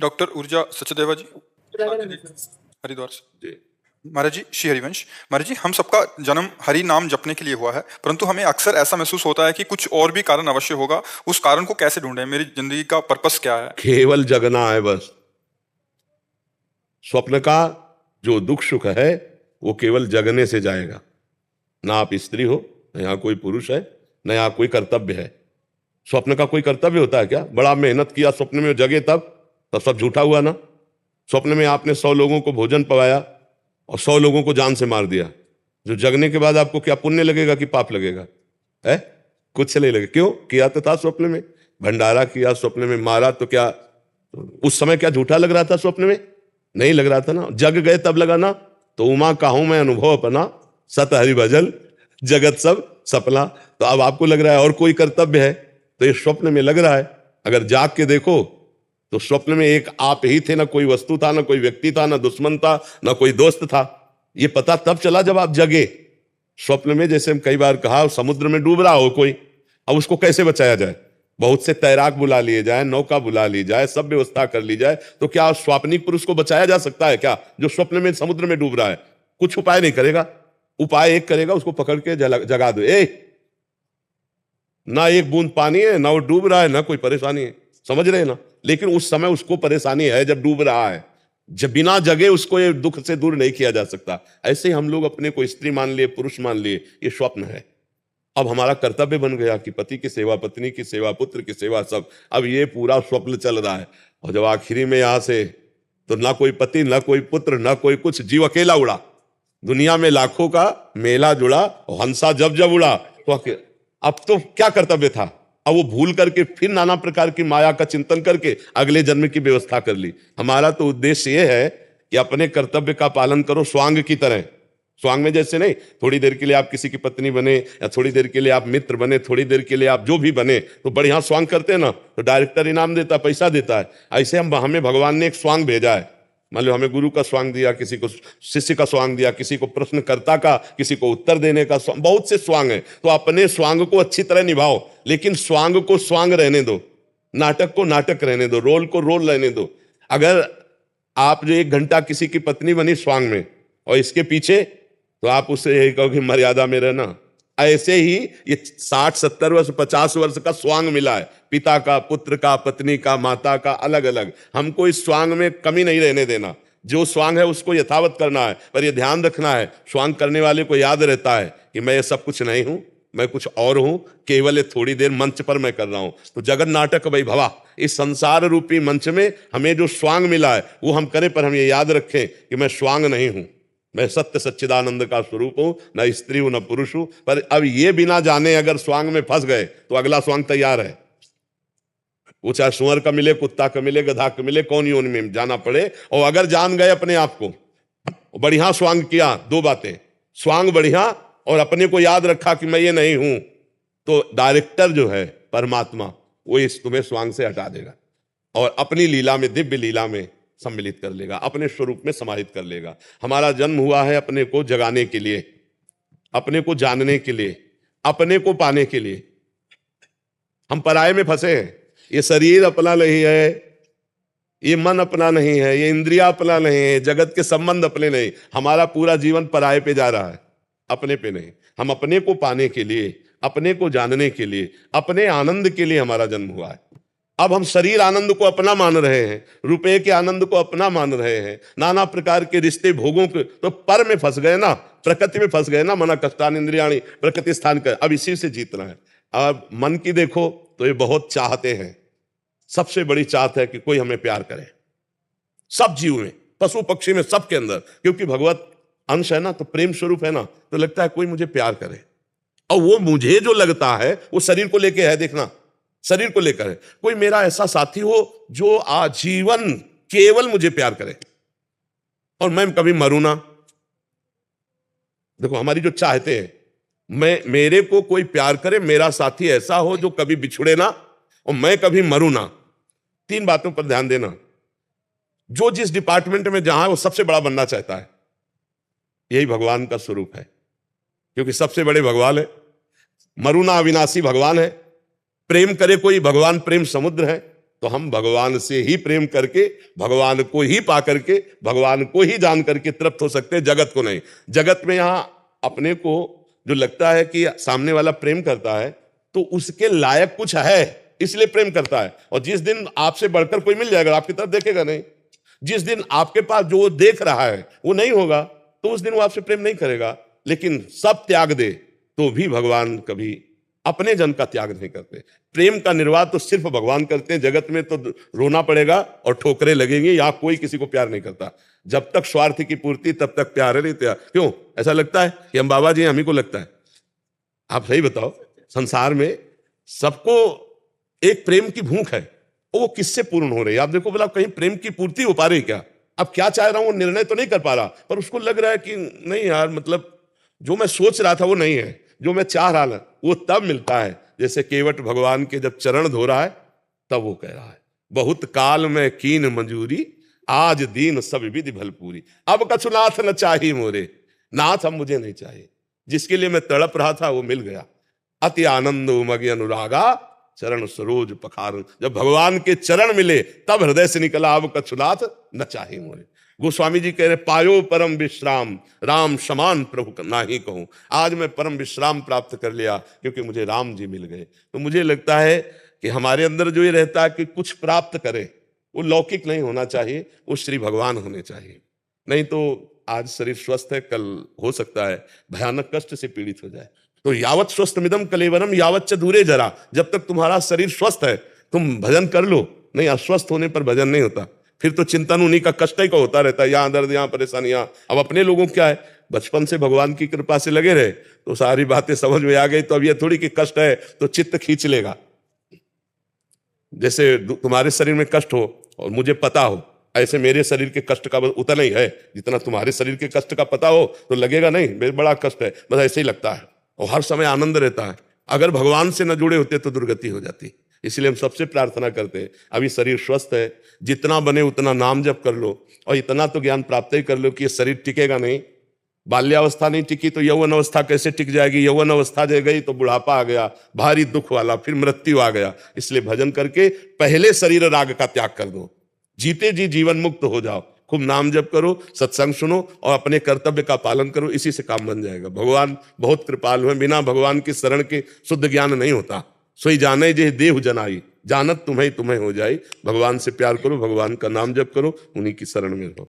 Doctor ऊर्जा सचदेवा जी, हरिद्वार से। जी। महाराज जी, श्री हरिवंश। महाराज जी, हम सबका जन्म हरि नाम जपने के लिए हुआ है, परंतु हमें अक्सर ऐसा महसूस होता है कि कुछ और भी कारण अवश्य होगा। उस कारण को कैसे ढूंढें? मेरी जिंदगी का पर्पस क्या है? केवल जगना है बस। स्वप्न का जो दुख सुख है वो केवल जगने से जाएगा। ना आप स्त्री हो, न यहां कोई पुरुष है, न यहां कोई कर्तव्य है। स्वप्न का कोई कर्तव्य होता है क्या? बड़ा मेहनत किया स्वप्न में जगे तब सब झूठा हुआ ना। स्वप्न में आपने 100 लोगों को भोजन पवाया और 100 लोगों को जान से मार दिया। जो जगने के बाद आपको क्या पुण्य लगेगा कि पाप लगेगा? है कुछ नहीं लगेगा। क्यों? किया तो था स्वप्न में, भंडारा किया, स्वप्न में मारा, तो क्या उस समय क्या झूठा लग रहा था? स्वप्न में नहीं लग रहा था ना। जग गए तब लगा ना। तो उमा काहूं मैं अनुभव अपना, सत हरि भजल जगत सब सपना। तो अब आपको लग रहा है और कोई कर्तव्य है, तो ये स्वप्न में लग रहा है। अगर जाग के देखो तो स्वप्न में एक आप ही थे, ना कोई वस्तु था, ना कोई व्यक्ति था, ना दुश्मन था, ना कोई दोस्त था। ये पता तब चला जब आप जगे। स्वप्न में जैसे हम कई बार कहा, समुद्र में डूब रहा हो कोई, अब उसको कैसे बचाया जाए? बहुत से तैराक बुला लिए जाए, नौका बुला ली जाए, सब व्यवस्था कर ली जाए, तो क्या स्वाप्निक पुरुष को बचाया जा सकता है क्या, जो स्वप्न में समुद्र में डूब रहा है? कुछ उपाय नहीं करेगा। उपाय एक करेगा, उसको पकड़ के जगा दो। ना एक बूंद पानी है, ना वो डूब रहा है, ना कोई परेशानी है। समझ रहे हैं ना? लेकिन उस समय उसको परेशानी है जब डूब रहा है। जब बिना जगे उसको ये दुख से दूर नहीं किया जा सकता। ऐसे ही हम लोग अपने को स्त्री मान लिए, पुरुष मान लिए, ये स्वप्न है। अब हमारा कर्तव्य बन गया कि पति की सेवा, पत्नी की सेवा, पुत्र की सेवा, सब। अब ये पूरा स्वप्न चल रहा है। और जब आखिरी में यहां से तो ना कोई पति, ना कोई पुत्र, ना कोई कुछ, जीव अकेला उड़ा। दुनिया में लाखों का मेला जुड़ा, हंसा जब जब उड़ा। तो अब तो क्या कर्तव्य था? अब वो भूल करके फिर नाना प्रकार की माया का चिंतन करके अगले जन्म की व्यवस्था कर ली। हमारा तो उद्देश्य ये है कि अपने कर्तव्य का पालन करो स्वांग की तरह। स्वांग में जैसे नहीं, थोड़ी देर के लिए आप किसी की पत्नी बने, या थोड़ी देर के लिए आप मित्र बने, थोड़ी देर के लिए आप जो भी बने, तो बढ़िया स्वांग करते हैं ना, तो डायरेक्टर इनाम देता है, पैसा देता है। ऐसे हमें भगवान ने एक स्वांग भेजा है। मान लो हमें गुरु का स्वांग दिया, किसी को शिष्य का स्वांग दिया, किसी को प्रश्नकर्ता का, किसी को उत्तर देने का, बहुत से स्वांग है। तो अपने स्वांग को अच्छी तरह निभाओ, लेकिन स्वांग को स्वांग रहने दो, नाटक को नाटक रहने दो, रोल को रोल रहने दो। अगर आप जो 1 घंटा किसी की पत्नी बनी स्वांग में, और इसके पीछे, तो आप उससे यही कहो कि मर्यादा में रहना। ऐसे ही ये 60, 70 वर्ष, 50 वर्ष का स्वांग मिला है, पिता का, पुत्र का, पत्नी का, माता का, अलग अलग। हमको इस स्वांग में कमी नहीं रहने देना। जो स्वांग है उसको यथावत करना है। पर यह ध्यान रखना है, स्वांग करने वाले को याद रहता है कि मैं ये सब कुछ नहीं हूं, मैं कुछ और हूं, केवल ये थोड़ी देर मंच पर मैं कर रहा हूं। तो जगत नाटक वही भवा, इस संसार रूपी मंच में हमें जो स्वांग मिला है वो हम करें, पर हम ये याद रखें कि मैं स्वांग नहीं हूं, मैं सत्य सच्चिदानंद का स्वरूप हूं, न स्त्री हूं, न पुरुष हूं। पर अब ये बिना जाने अगर स्वांग में फंस गए तो अगला स्वांग तैयार है। वो चाहे सुअर का मिले, कुत्ता का मिले, गधा का मिले, कौन योनि में जाना पड़े। और अगर जान गए अपने आप को, बढ़िया स्वांग किया, 2 बातें, स्वांग बढ़िया और अपने को याद रखा कि मैं ये नहीं हूं, तो डायरेक्टर जो है परमात्मा, वो इस तुम्हें स्वांग से हटा देगा और अपनी लीला में, दिव्य लीला में सम्मिलित कर लेगा, अपने स्वरूप में समाहित कर लेगा। हमारा जन्म हुआ है अपने को जगाने के लिए, अपने को जानने के लिए, अपने को पाने के लिए। हम पराये में फंसे हैं। ये शरीर अपना नहीं है, ये मन अपना नहीं है, ये इंद्रिया अपना नहीं है, जगत के संबंध अपने नहीं। हमारा पूरा जीवन पराये पे जा रहा है, अपने पे नहीं। हम अपने को पाने के लिए, अपने को जानने के लिए, अपने आनंद के लिए हमारा जन्म हुआ है। अब हम शरीर आनंद को अपना मान रहे हैं, रुपए के आनंद को अपना मान रहे हैं, नाना प्रकार के रिश्ते भोगों के, तो पर में फंस गए ना, प्रकृति में फंस गए ना। मना कष्टान इंद्रियाणी प्रकृति स्थान का, अब इसी से जीतना है। अब मन की देखो तो ये बहुत चाहते हैं, सबसे बड़ी चाहत है कि कोई हमें प्यार करे। सब जीव में, पशु पक्षी में, सबके अंदर, क्योंकि भगवत अंश है ना, तो प्रेम स्वरूप है ना, तो लगता है कोई मुझे प्यार करे। और वो मुझे जो लगता है वो शरीर को लेके है, देखना, शरीर को लेकर है। कोई मेरा ऐसा साथी हो जो आजीवन केवल मुझे प्यार करे और मैं कभी मरूं ना। देखो हमारी जो चाहते हैं, मेरे को कोई प्यार करे, मेरा साथी ऐसा हो जो कभी बिछुड़े ना, और मैं कभी मरूं ना। 3 बातों पर ध्यान देना। जो जिस डिपार्टमेंट में जहां है वो सबसे बड़ा बनना चाहता है, यही भगवान का स्वरूप है, क्योंकि सबसे बड़े भगवान है, मरुना अविनाशी भगवान है। प्रेम करे कोई, भगवान प्रेम समुद्र है। तो हम भगवान से ही प्रेम करके, भगवान को ही पा करके, भगवान को ही जान करके तृप्त हो सकते हैं, जगत को नहीं। जगत में यहां अपने को जो लगता है कि सामने वाला प्रेम करता है तो उसके लायक कुछ है इसलिए प्रेम करता है, और जिस दिन आपसे बढ़कर कोई मिल जाएगा आपकी तरफ देखेगा नहीं। जिस दिन आपके पास जो देख रहा है वो नहीं होगा तो उस दिन वो आपसे प्रेम नहीं करेगा। लेकिन सब त्याग दे तो भी भगवान कभी अपने जन का त्याग नहीं करते। प्रेम का निर्वाह तो सिर्फ भगवान करते हैं। जगत में तो रोना पड़ेगा और ठोकरें लगेंगी, यहां कोई किसी को प्यार नहीं करता। जब तक स्वार्थ की पूर्ति तब तक प्यार नहीं त्याग। क्यों ऐसा लगता है कि हम बाबा जी, हम ही को लगता है? आप सही बताओ, संसार में सबको एक प्रेम की भूख है, वो किससे पूर्ण हो रही है? आप देखो, बोला कहीं प्रेम की पूर्ति हो पा रही क्या? अब क्या चाह रहा हूं निर्णय तो नहीं कर पा रहा, पर उसको लग रहा है कि नहीं यार, मतलब जो मैं सोच रहा था वो नहीं है, जो मैं चाह रहा था वो तब मिलता है। जैसे केवट भगवान के जब चरण धो रहा है तब वो कह रहा है, बहुत काल में कीन मंजूरी, आज दीन सब विधि भलपूरी। अब कछु नाथ न चाहिए मोरे, नाथ अब मुझे नहीं चाहिए। जिसके लिए मैं तड़प रहा था वो मिल गया। अति आनंद उमगे अनुरागा, चरण सरोज पखार। जब भगवान के चरण मिले तब हृदय से निकला, अब कछु नाथ न चाहिए मोरे। गोस्वामी जी कह रहे, पायो परम विश्राम, राम समान प्रभु नाही कहूं। आज मैं परम विश्राम प्राप्त कर लिया क्योंकि मुझे राम जी मिल गए। तो मुझे लगता है कि हमारे अंदर जो ये रहता है कि कुछ प्राप्त करें, वो लौकिक नहीं होना चाहिए, वो श्री भगवान होने चाहिए। नहीं तो आज शरीर स्वस्थ है, कल हो सकता है भयानक कष्ट से पीड़ित हो जाए। तो यावत स्वस्थ मिदम कलेवरम यावत च दूरे जरा। जब तक तुम्हारा शरीर स्वस्थ है तुम भजन कर लो, नहीं अस्वस्थ होने पर भजन नहीं होता। फिर तो चिंतन उन्हीं का, कष्ट ही का होता रहता है, यहाँ दर्द यहाँ परेशानियां। अब अपने लोगों क्या है, बचपन से भगवान की कृपा से लगे रहे तो सारी बातें समझ में आ गई। तो अब ये थोड़ी कि कष्ट है तो चित्त खींच लेगा। जैसे तुम्हारे शरीर में कष्ट हो और मुझे पता हो, ऐसे मेरे शरीर के कष्ट का उतना ही है जितना तुम्हारे शरीर के कष्ट का पता हो, तो लगेगा नहीं मेरे बड़ा कष्ट है, बस ऐसे ही लगता है। और हर समय आनंद रहता है। अगर भगवान से न जुड़े होते तो दुर्गति हो जाती। इसलिए हम सबसे प्रार्थना करते हैं, अभी शरीर स्वस्थ है, जितना बने उतना नाम जप कर लो, और इतना तो ज्ञान प्राप्त ही कर लो कि ये शरीर टिकेगा नहीं। बाल्यावस्था नहीं टिकी तो यौवन अवस्था कैसे टिक जाएगी? यौवन अवस्था जो गई तो बुढ़ापा आ गया, भारी दुख वाला, फिर मृत्यु आ गया। इसलिए भजन करके पहले शरीर राग का त्याग कर दो, जीते जी जीवन मुक्त हो जाओ। खूब नाम जप करो, सत्संग सुनो और अपने कर्तव्य का पालन करो, इसी से काम बन जाएगा। भगवान बहुत कृपालु है, बिना भगवान की शरण के शुद्ध ज्ञान नहीं होता। सोई जाने जे देह जनाई, जानत तुम्हें तुम्हें हो जाए। भगवान से प्यार करो, भगवान का नाम जप करो, उन्हीं की शरण में रहो।